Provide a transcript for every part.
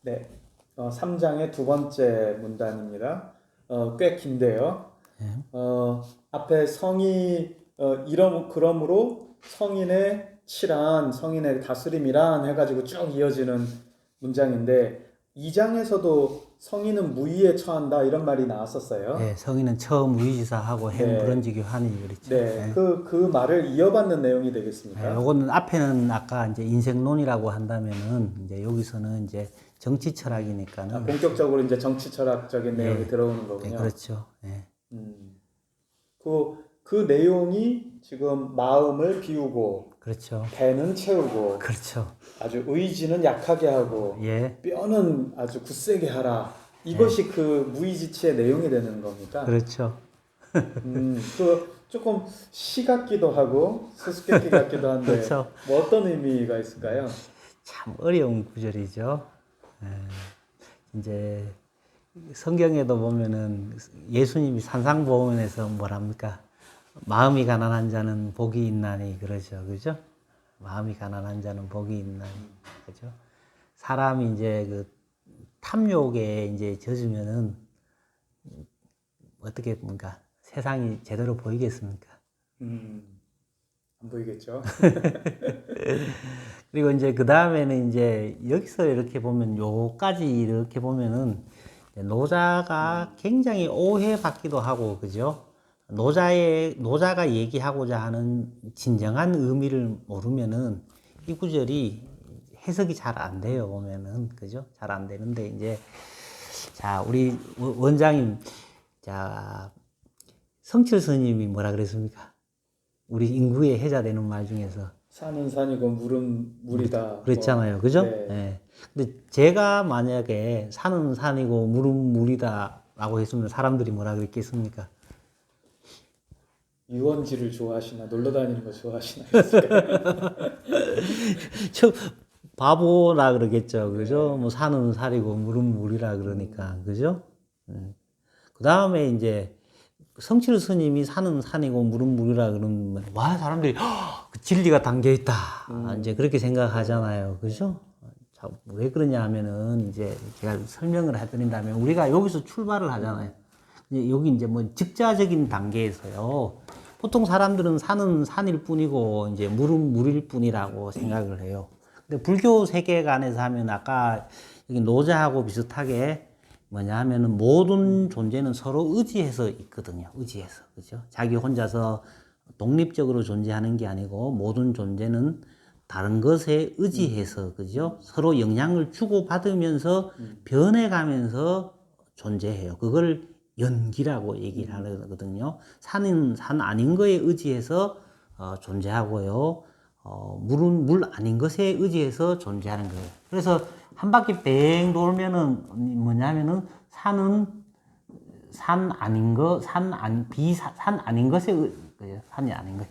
네, 3장의 두 번째 문단입니다. 꽤 긴데요. 예. 앞에 성이 그러므로 성인의 칠한 성인의 다스림이란 해가지고 쭉 이어지는 문장인데 2장에서도 성인은 무위에 처한다 이런 말이 나왔었어요. 예, 성인은 처음 위지사하고 네, 행불언지기 하니 그렇죠. 네, 예. 그 말을 이어받는 내용이 예, 되겠습니까? 요거는 앞에는 아까 이제 인생론이라고 한다면은 이제 여기서는 이제 정치 철학이니까는 본격적으로 이제 정치 철학적인 내용이 예, 들어오는 예, 거군요. 그렇죠. 예, 음, 그 내용이 지금 마음을 비우고 그렇죠. 배는 채우고 그렇죠. 아주 의지는 약하게 하고 예, 뼈는 아주 굳세게 하라. 예, 이것이 그 무의지치의 내용이 되는 겁니까? 그렇죠. 그 조금 시 같기도 하고 수수께끼 같기도 한데 그렇죠. 뭐 어떤 의미가 있을까요? 참 어려운 구절이죠. 이제 성경에도 보면은 예수님이 산상보훈에서 뭐랍니까? 마음이 가난한 자는 복이 있나니 그러죠. 그죠? 마음이 가난한 자는 복이 있나니. 그죠? 사람이 이제 그 탐욕에 이제 젖으면은 어떻게 뭔가 세상이 제대로 보이겠습니까? 안 보이겠죠? 그리고 이제 그 다음에는 이제 여기서 이렇게 보면 요까지 이렇게 보면은 노자가 굉장히 오해받기도 하고 그죠? 노자가 얘기하고자 하는 진정한 의미를 모르면은 이 구절이 해석이 잘 안 돼요 보면은 그죠? 잘 안 되는데 이제 자 우리 원장님 자 성철 스님이 뭐라 그랬습니까? 우리 인구의 해자 되는 말 중에서 산은 산이고 물은 물이다. 그랬잖아요. 뭐, 그죠? 네. 예. 근데 제가 만약에 산은 산이고 물은 물이다 라고 했으면 사람들이 뭐라 그랬겠습니까? 유원지를 좋아하시나 놀러 다니는 거 좋아하시나 했을까요? 저 바보라 그러겠죠. 그죠? 뭐 산은 산이고 물은 물이라 그러니까. 그죠? 그 다음에 이제 성칠 스님이 산은 산이고 물은 물이라 그러면 와 사람들이 그 진리가 담겨 있다. 이제 그렇게 생각하잖아요. 그죠? 자, 왜 그러냐 하면은 이제 제가 설명을 해드린다면 우리가 여기서 출발을 하잖아요. 여기 이제 뭐 직자적인 단계에서요. 보통 사람들은 산은 산일 뿐이고 이제 물은 물일 뿐이라고 생각을 해요. 근데 불교 세계관에서 하면 아까 여기 노자하고 비슷하게 뭐냐 하면은 모든 존재는 서로 의지해서 있거든요. 의지해서. 그죠? 자기 혼자서 독립적으로 존재하는 게 아니고 모든 존재는 다른 것에 의지해서 그죠? 서로 영향을 주고받으면서 변해가면서 존재해요. 그걸 연기라고 얘기를 하거든요. 산은 산 아닌 거에 의지해서 존재하고요. 물은 물 아닌 것에 의지해서 존재하는 거예요. 그래서 한 바퀴 뱅 돌면은 뭐냐면은 산은 산 아닌 거, 산 아닌 것에 산이 아닌 거예요.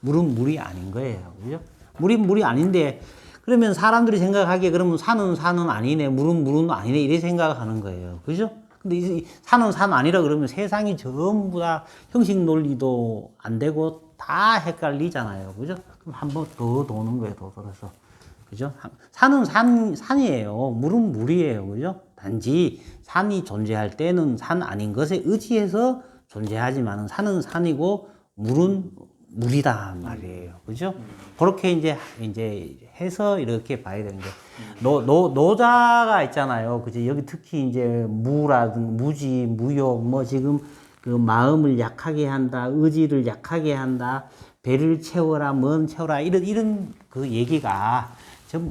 물은 물이 아닌 거예요. 그죠? 물이 물이 아닌데 그러면 사람들이 생각하기에 그러면 산은 산은 아니네, 물은 물은 아니네 이래 생각하는 거예요. 그죠? 근데 이 산은 산 아니라 그러면 세상이 전부 다 형식 논리도 안 되고 다 헷갈리잖아요. 그죠? 그럼 한 번 더 도는 거예요. 더 돌아서. 그죠? 산은 산이에요. 물은 물이에요. 그죠? 단지 산이 존재할 때는 산 아닌 것에 의지해서 존재하지만은 산은 산이고 물은 물이다 말이에요. 그죠? 그렇게 이제 해서 이렇게 봐야 되는 게 노자가 있잖아요. 그죠? 여기 특히 이제 무지, 무욕, 뭐 지금 그 마음을 약하게 한다, 의지를 약하게 한다, 배를 채워라, 뭔 채워라 이런 그 얘기가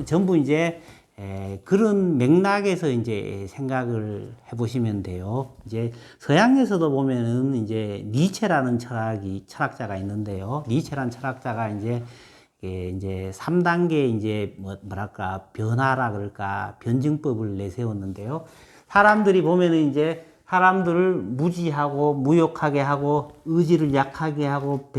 전부 이제 그런 맥락에서 이제 생각을 해보시면 돼요. 이제 서양에서도 보면은 이제 니체라는 철학자가 있는데요. 니체라는 철학자가 이제 3단계 이제 뭐랄까 변화라 그럴까 변증법을 내세웠는데요. 사람들이 보면은 이제 사람들을 무지하고 무욕하게 하고 의지를 약하게 하고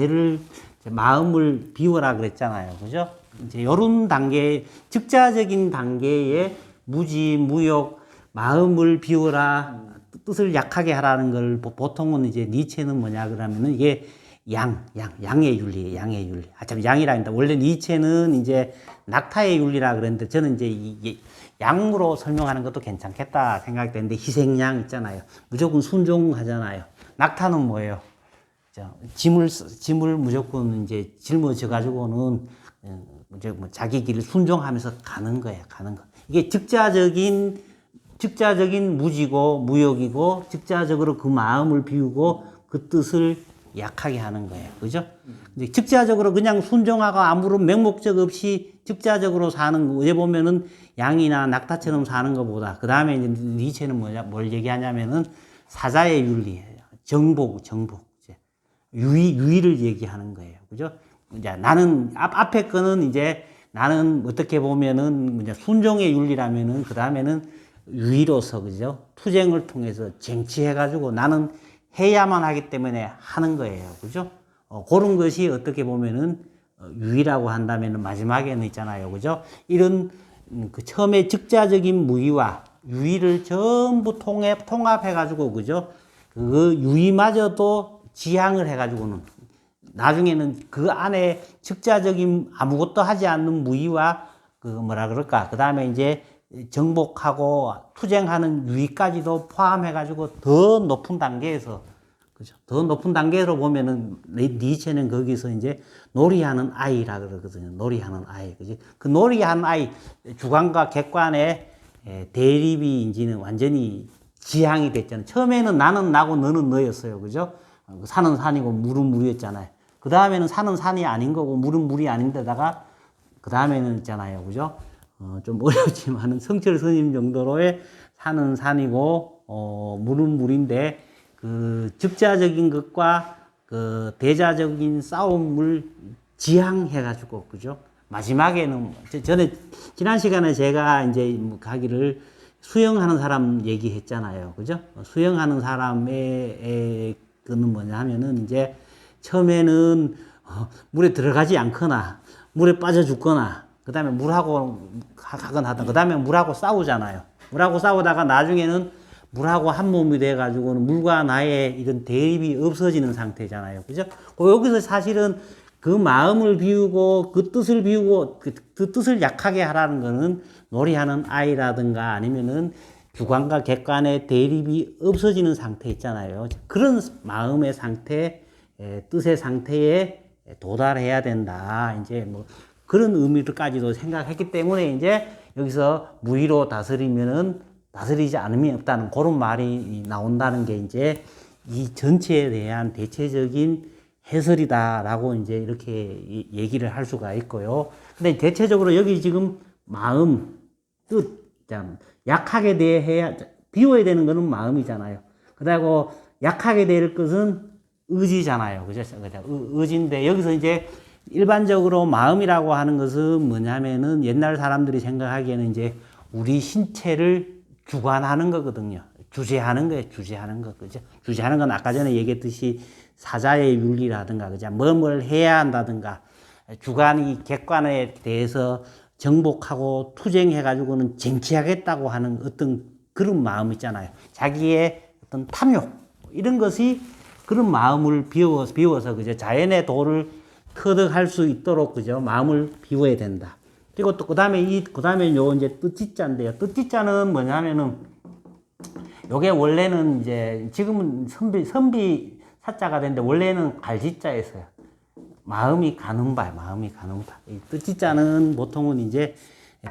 마음을 비워라 그랬잖아요. 그죠? 이제 이런 단계, 즉자적인 단계에 무지, 무욕, 마음을 비워라, 뜻을 약하게 하라는 걸 보통은 이제 니체는 뭐냐 그러면은 이게 양의 윤리예요. 양의 윤리. 참 양이라 한다. 원래 니체는 이제 낙타의 윤리라 그랬는데 저는 이제 이게 양으로 설명하는 것도 괜찮겠다 생각되는데 희생양 있잖아요. 무조건 순종하잖아요. 낙타는 뭐예요? 짐을 무조건 이제 짊어져 가지고는 이제 뭐 자기 길을 순종하면서 가는 거예요. 가는 거. 이게 즉자적인 무지고 무역이고 즉자적으로 그 마음을 비우고 그 뜻을 약하게 하는 거예요. 그죠? 이제 즉자적으로 그냥 순종하고 아무런 맹목적 없이 즉자적으로 사는 거. 어제 보면은 양이나 낙타처럼 사는 것보다 그 다음에 이제 니체는 뭘 얘기하냐면은 사자의 윤리예요. 정복. 이제 유의를 얘기하는 거예요. 그죠? 이제 나는 앞에 거는 이제 나는 어떻게 보면은 이제 순종의 윤리라면은 그 다음에는 유의로서 그죠? 투쟁을 통해서 쟁취해가지고 나는 해야만 하기 때문에 하는 거예요. 그죠? 그런 것이 어떻게 보면은 유의라고 한다면은 마지막에는 있잖아요. 그죠? 이런 그 처음에 즉자적인 무의와 유의를 전부 통합해가지고 그죠? 그 유의마저도 지향을 해가지고는 나중에는 그 안에 즉자적인 아무것도 하지 않는 무의와 그 뭐라 그럴까 그 다음에 이제 정복하고 투쟁하는 유의까지도 포함해가지고 더 높은 단계에서 그죠? 더 높은 단계로 보면은 니체는 거기서 이제 놀이하는 아이라 그러거든요. 놀이하는 아이, 그지? 그 놀이하는 아이 주관과 객관의 대립이 이제는 완전히 지향이 됐잖아요. 처음에는 나는 나고 너는 너였어요, 그죠? 산은 산이고 물은 물이었잖아요. 그 다음에는 산은 산이 아닌 거고 물은 물이 아닌데다가 그 다음에는 있잖아요, 그죠? 좀 어렵지만은 성철 스님 정도로의 산은 산이고 물은 물인데 그 즉자적인 것과 그 대자적인 싸움을 지향해가지고 그죠? 마지막에는 전에 지난 시간에 제가 이제 가기를 수영하는 사람 얘기했잖아요, 그죠? 수영하는 사람의 그는 뭐냐 하면은 이제 처음에는 물에 들어가지 않거나 물에 빠져 죽거나 그 다음에 물하고 하건 하든 그 다음에 물하고 싸우잖아요. 물하고 싸우다가 나중에는 물하고 한 몸이 돼가지고는 물과 나의 이런 대립이 없어지는 상태잖아요. 그죠? 여기서 사실은 그 마음을 비우고 그 뜻을 비우고 그 뜻을 약하게 하라는 거는 놀이하는 아이라든가 아니면은 주관과 객관의 대립이 없어지는 상태 있잖아요. 그런 마음의 상태, 뜻의 상태에 도달해야 된다. 이제 뭐 그런 의미까지도 생각했기 때문에 이제 여기서 무의로 다스리면은 다스리지 않음이 없다는 그런 말이 나온다는 게 이제 이 전체에 대한 대체적인 해설이다라고 이제 이렇게 얘기를 할 수가 있고요. 근데 대체적으로 여기 지금 마음, 뜻, 약하게 대해야, 비워야 되는 거는 마음이잖아요. 그리고 약하게 될 것은 의지잖아요. 그죠? 의지인데 여기서 이제 일반적으로 마음이라고 하는 것은 뭐냐면은 옛날 사람들이 생각하기에는 이제 우리 신체를 주관하는 거거든요. 주재하는 거예요. 주재하는 거. 그죠? 주재하는 건 아까 전에 얘기했듯이 사자의 윤리라든가, 그죠? 뭘 해야 한다든가, 주관이 객관에 대해서 정복하고 투쟁해가지고는 쟁취하겠다고 하는 어떤 그런 마음 있잖아요. 자기의 어떤 탐욕, 이런 것이 그런 마음을 비워서, 그죠? 자연의 도를 터득할 수 있도록, 그죠? 마음을 비워야 된다. 그리고 또 그 다음에 요 이제 뜻지자인데요. 뜻지자는 뭐냐면은 요게 원래는 이제 지금은 선비 사자가 됐는데 원래는 갈지자였어요. 마음이 가는 바. 이 뜻지자는 보통은 이제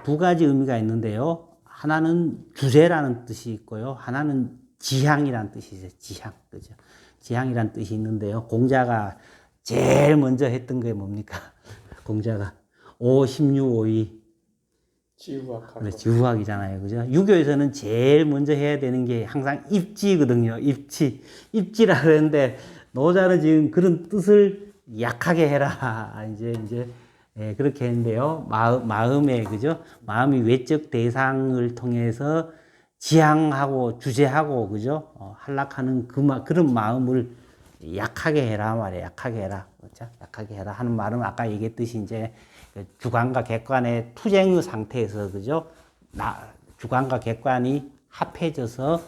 두 가지 의미가 있는데요. 하나는 주제라는 뜻이 있고요. 하나는 지향이라는 뜻이 있어요. 지향, 그죠? 지향이라는 뜻이 있는데요. 공자가 제일 먼저 했던 게 뭡니까? 공자가 5, 16, 5이 지우학하고. 네, 지우학이잖아요. 그죠? 유교에서는 제일 먼저 해야 되는 게 항상 입지거든요. 입지라 그러는데 노자는 지금 그런 뜻을 약하게 해라. 이제 그렇게 했는데요. 마음에, 그죠? 마음이 외적 대상을 통해서 지향하고 주제하고, 그죠? 한락하는 그런 마음을 약하게 해라 말이에요. 약하게 해라. 그렇죠? 약하게 해라 하는 말은 아까 얘기했듯이 이제 주관과 객관의 투쟁의 상태에서, 그죠? 주관과 객관이 합해져서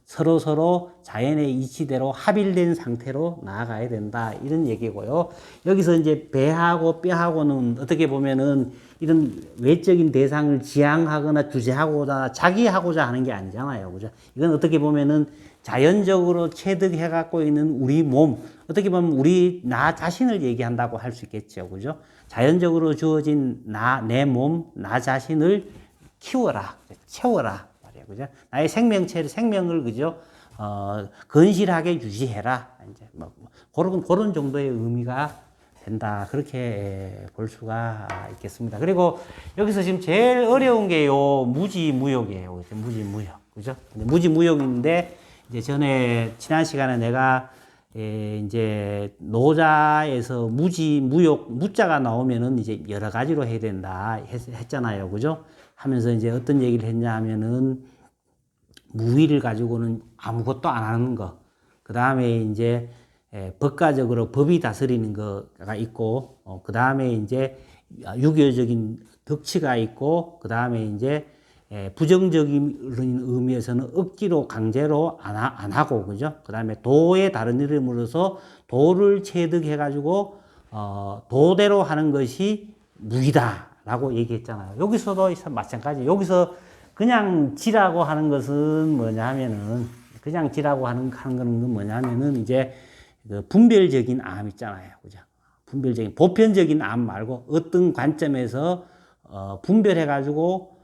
서로 자연의 이치대로 합일된 상태로 나아가야 된다. 이런 얘기고요. 여기서 이제 배하고 뼈하고는 어떻게 보면은 이런 외적인 대상을 지향하거나 주제하고자 자기하고자 하는 게 아니잖아요. 그죠? 이건 어떻게 보면은 자연적으로 체득해 갖고 있는 우리 몸, 어떻게 보면 우리 나 자신을 얘기한다고 할 수 있겠죠. 그죠? 자연적으로 주어진 내 몸, 나 자신을 키워라, 채워라. 그죠? 나의 생명을, 그죠? 건실하게 유지해라. 이제 뭐, 그런 정도의 의미가 된다. 그렇게 볼 수가 있겠습니다. 그리고 여기서 지금 제일 어려운 게 요 무지무욕이에요. 무지무욕. 그죠? 무지무욕인데, 이제 전에, 지난 시간에 내가, 이제, 노자에서 무지무욕, 무자가 나오면은 이제 여러 가지로 해야 된다. 했잖아요. 그죠? 하면서 이제 어떤 얘기를 했냐 하면은, 무의를 가지고는 아무것도 안 하는 거. 그 다음에 이제 법가적으로 법이 다스리는 거가 있고, 그 다음에 이제 유교적인 덕치가 있고, 그 다음에 이제 부정적인 의미에서는 억지로 강제로 안 하고, 그죠? 그 다음에 도의 다른 이름으로서 도를 체득해가지고, 도대로 하는 것이 무의다라고 얘기했잖아요. 여기서도 마찬가지. 여기서 그냥 지라고 하는 것은 뭐냐 하면은, 그냥 지라고 하는 거는 뭐냐 하면은, 이제, 그 분별적인 암 있잖아요. 그죠? 분별적인, 보편적인 암 말고, 어떤 관점에서, 분별해가지고,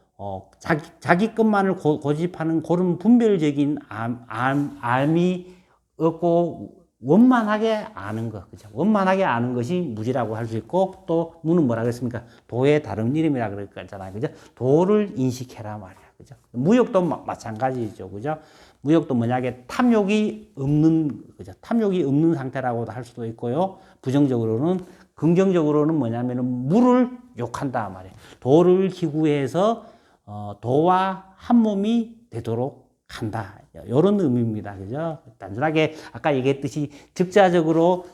자기 것만을 고집하는 그런 분별적인 암이 없고, 원만하게 아는 것, 그죠? 원만하게 아는 것이 무지라고 할 수 있고, 또, 무는 뭐라 그랬습니까? 도의 다른 이름이라 그랬잖아요. 그죠? 도를 인식해라 말이야. 그죠? 무욕도 마찬가지죠. 그죠? 무욕도 뭐냐게 탐욕이 없는, 그죠? 탐욕이 없는 상태라고도 할 수도 있고요. 부정적으로는, 긍정적으로는 뭐냐면은 무를 욕한다 말이에요. 도를 기구해서, 도와 한 몸이 되도록 한다. 이런 의미입니다. 그죠? 단순하게 아까 얘기했듯이 즉자적으로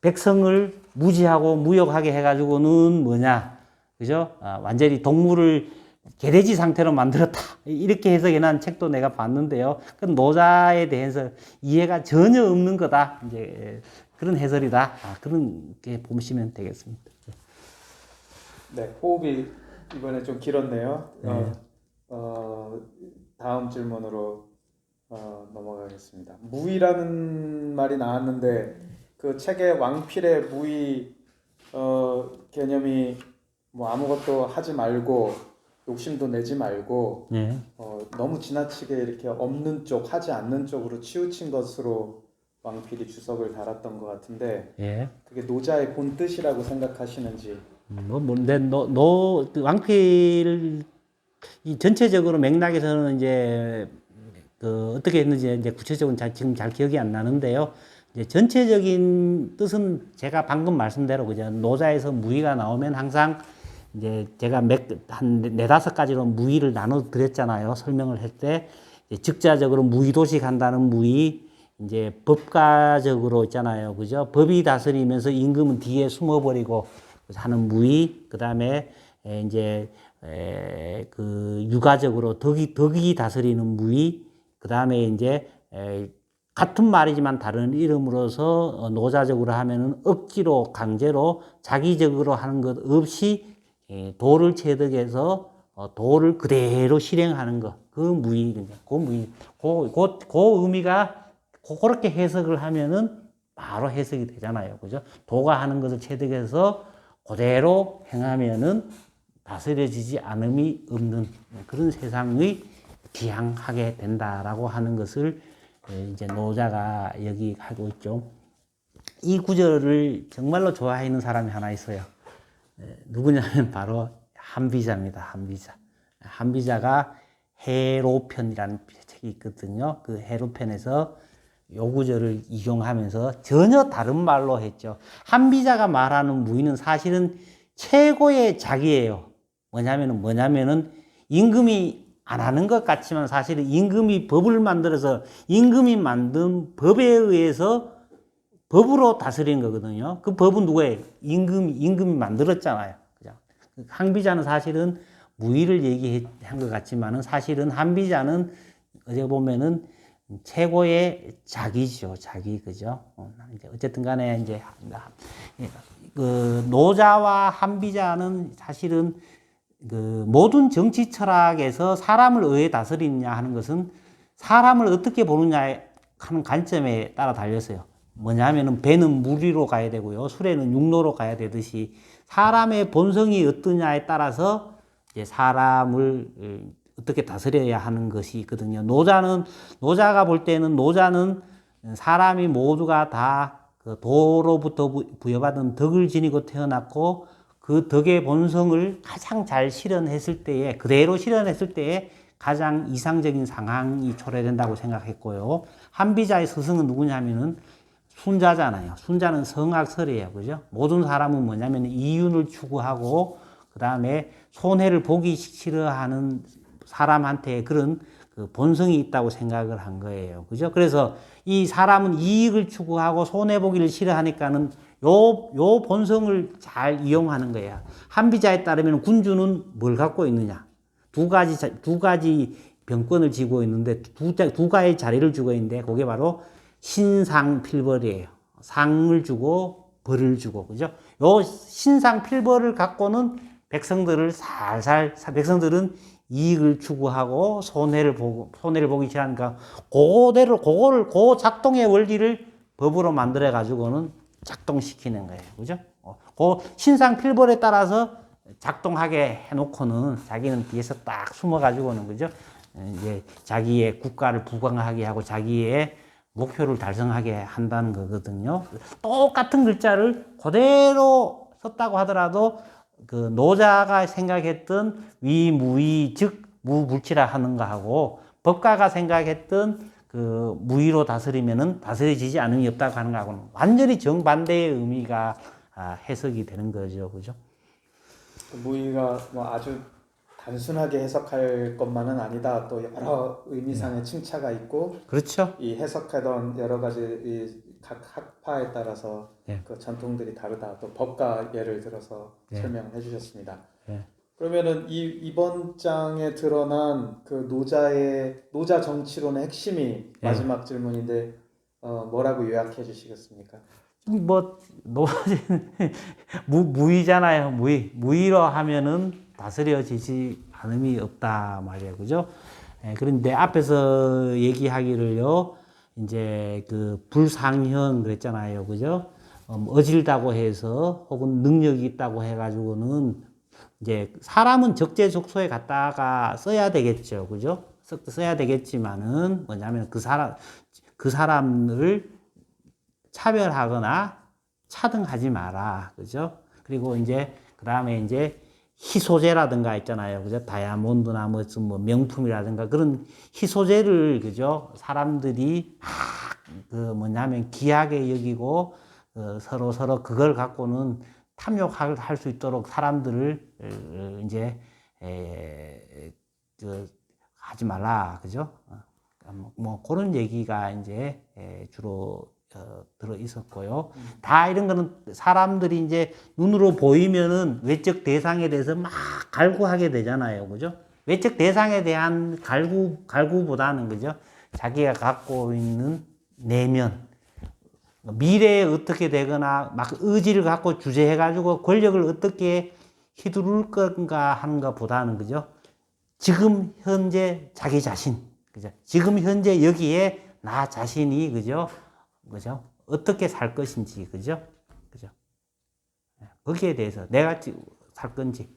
백성을 무지하고 무욕하게 해가지고는 뭐냐. 그죠? 완전히 동물을 개돼지 상태로 만들었다. 이렇게 해석해 난 책도 내가 봤는데요. 그 노자에 대해서 이해가 전혀 없는 거다. 이제 그런 해설이다. 그런 게 보시면 되겠습니다. 네, 호흡이 이번에 좀 길었네요. 네. 다음 질문으로 넘어가겠습니다. 무의라는 말이 나왔는데 그 책의 왕필의 무의 개념이 뭐 아무것도 하지 말고 욕심도 내지 말고 네. 너무 지나치게 이렇게 없는 쪽, 하지 않는 쪽으로 치우친 것으로 왕필이 주석을 달았던 것 같은데 예. 그게 노자의 본 뜻이라고 생각하시는지. 그 왕필 이 전체적으로 맥락에서는 이제 그 어떻게 했는지 이제 구체적으로 지금 잘 기억이 안 나는데요. 이제 전체적인 뜻은 제가 방금 말씀대로 그죠. 노자에서 무의가 나오면 항상 이제 제가 한 네다섯 가지로 무의를 나눠 드렸잖아요. 설명을 할 때 즉자적으로 무의도식 한다는 무의, 이제 법가적으로 있잖아요. 그죠? 법이 다스리면서 임금은 뒤에 숨어버리고 하는 무의, 그 다음에 이제 그 육아적으로 덕이 다스리는 무의, 그 다음에 이제 같은 말이지만 다른 이름으로서 노자적으로 하면은 억지로 강제로 자기적으로 하는 것 없이 도를 체득해서 도를 그대로 실행하는 것, 그 무의, 그 무의, 그 의미가 그렇게 해석을 하면은 바로 해석이 되잖아요, 그죠? 도가 하는 것을 체득해서 그대로 행하면은 다스려지지 않음이 없는 그런 세상의 지향하게 된다라고 하는 것을 이제 노자가 여기 하고 있죠. 이 구절을 정말로 좋아하는 사람이 하나 있어요. 누구냐면 바로 한비자입니다. 한비자. 한비자가 해로편이라는 책이 있거든요. 그 해로편에서 요 구절을 이용하면서 전혀 다른 말로 했죠. 한비자가 말하는 무의는 사실은 최고의 자기예요. 뭐냐면은 임금이 안 하는 것 같지만 사실은 임금이 법을 만들어서 임금이 만든 법에 의해서 법으로 다스리는 거거든요. 그 법은 누구예요? 임금이 만들었잖아요. 그죠? 한비자는 사실은 무의를 얘기한 것 같지만은 사실은 한비자는 어제 보면은 최고의 자기죠, 자기, 그죠? 이제 어쨌든 간에 이제 그 노자와 한비자는 사실은 그 모든 정치 철학에서 사람을 어떻게 다스리느냐 하는 것은 사람을 어떻게 보느냐 하는 관점에 따라 달렸어요. 뭐냐면은 배는 물 위로 가야 되고요, 수레는 육로로 가야 되듯이 사람의 본성이 어떠냐에 따라서 이제 사람을 어떻게 다스려야 하는 것이 있거든요. 노자가 볼 때는 노자는 사람이 모두가 다 그 도로부터 부여받은 덕을 지니고 태어났고 그 덕의 본성을 가장 잘 실현했을 때에, 그대로 실현했을 때에 가장 이상적인 상황이 초래된다고 생각했고요. 한비자의 스승은 누구냐면은 순자잖아요. 순자는 성악설이에요. 그죠? 모든 사람은 뭐냐면 이윤을 추구하고 그 다음에 손해를 보기 싫어하는 사람한테 그런 그 본성이 있다고 생각을 한 거예요. 그죠? 그래서 이 사람은 이익을 추구하고 손해보기를 싫어하니까는 요 본성을 잘 이용하는 거야. 한비자에 따르면 군주는 뭘 갖고 있느냐? 두 가지 병권을 쥐고 있는데 두 가지 자리를 주고 있는데 그게 바로 신상필벌이에요. 상을 주고 벌을 주고, 그죠? 요 신상필벌을 갖고는 백성들은 이익을 추구하고 손해를 보기 싫으니까 그 작동의 원리를 법으로 만들어 가지고는 작동시키는 거예요. 그죠? 그 신상필벌에 따라서 작동하게 해놓고는 자기는 뒤에서 딱 숨어가지고는, 그죠? 이제 자기의 국가를 부강하게 하고 자기의 목표를 달성하게 한다는 거거든요. 똑같은 글자를 그대로 썼다고 하더라도 그 노자가 생각했던 위무의 즉 무불치라 하는 거하고 법가가 생각했던 그 무의로 다스리면은 다스려지지 않음이 없다고 하는 거하고는 완전히 정반대의 의미가 해석이 되는 거죠, 그죠? 무의가 뭐 아주 단순하게 해석할 것만은 아니다. 또 여러 의미상의 칭차가 있고, 그렇죠. 이 해석하던 여러 가지 각 학파에 따라서 네. 그 전통들이 다르다. 또 법과 예를 들어서 네. 설명을 해주셨습니다. 네. 그러면은 이번 장에 드러난 그 노자 정치론의 핵심이 마지막 질문인데 뭐라고 요약해 주시겠습니까? 뭐 무의잖아요. 무의로 하면은 다스려지지 않음이 없다 말이에요, 그죠? 그런데 앞에서 얘기하기를요, 이제 그 불상현 그랬잖아요, 그죠? 어질다고 해서 혹은 능력이 있다고 해가지고는 이제 사람은 적재적소에 갖다가 써야 되겠죠, 그죠? 써야 되겠지만은 뭐냐면 그 사람을 차별하거나 차등하지 마라, 그죠? 그리고 이제 그 다음에 이제 희소재라든가 있잖아요, 그죠? 다이아몬드나 뭐 명품이라든가 그런 희소재를, 그죠? 사람들이 그 뭐냐면 귀하게 여기고 서로 그걸 갖고는 탐욕할 수 있도록 사람들을 이제 하지 말라, 그죠? 뭐 그런 얘기가 이제 주로 들어 있었고요. 다 이런 거는 사람들이 이제 눈으로 보이면은 외적 대상에 대해서 막 갈구하게 되잖아요, 그죠? 외적 대상에 대한 갈구보다는, 그죠? 자기가 갖고 있는 내면, 미래에 어떻게 되거나 막 의지를 갖고 주제해가지고 권력을 어떻게 휘두를 건가 하는 것보다는, 그죠? 지금 현재 자기 자신, 그죠? 지금 현재 여기에 나 자신이, 그죠? 어떻게 살 것인지, 그죠? 거기에 대해서 내가 살 건지,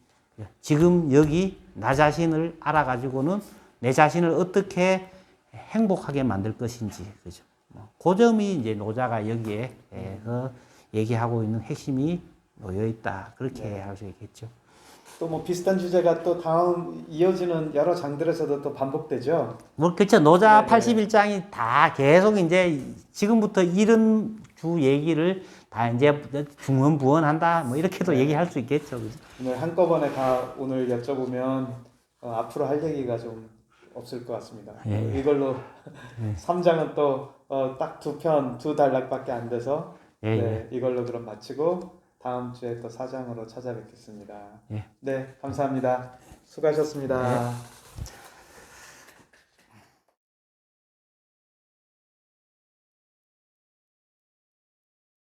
지금 여기 나 자신을 알아가지고는 내 자신을 어떻게 행복하게 만들 것인지, 그죠? 그 점이 이제 노자가 여기에서 얘기하고 있는 핵심이 놓여 있다. 그렇게 할 수 있겠죠. 또 뭐 비슷한 주제가 또 다음 이어지는 여러 장들에서도 또 반복되죠. 뭐 그렇죠. 노자 네네. 81장이 다 계속 이제 지금부터 이런 주 얘기를 다 이제 중언부언한다. 뭐 이렇게도 얘기할 수 있겠죠. 그죠? 오늘 한꺼번에 다 오늘 여쭤보면 앞으로 할 얘기가 좀 없을 것 같습니다. 이걸로 3장은 또 딱 두 단락밖에 안 돼서 이걸로 그럼 마치고 다음 주에 또 4장으로 찾아뵙겠습니다. 네, 감사합니다. 수고하셨습니다.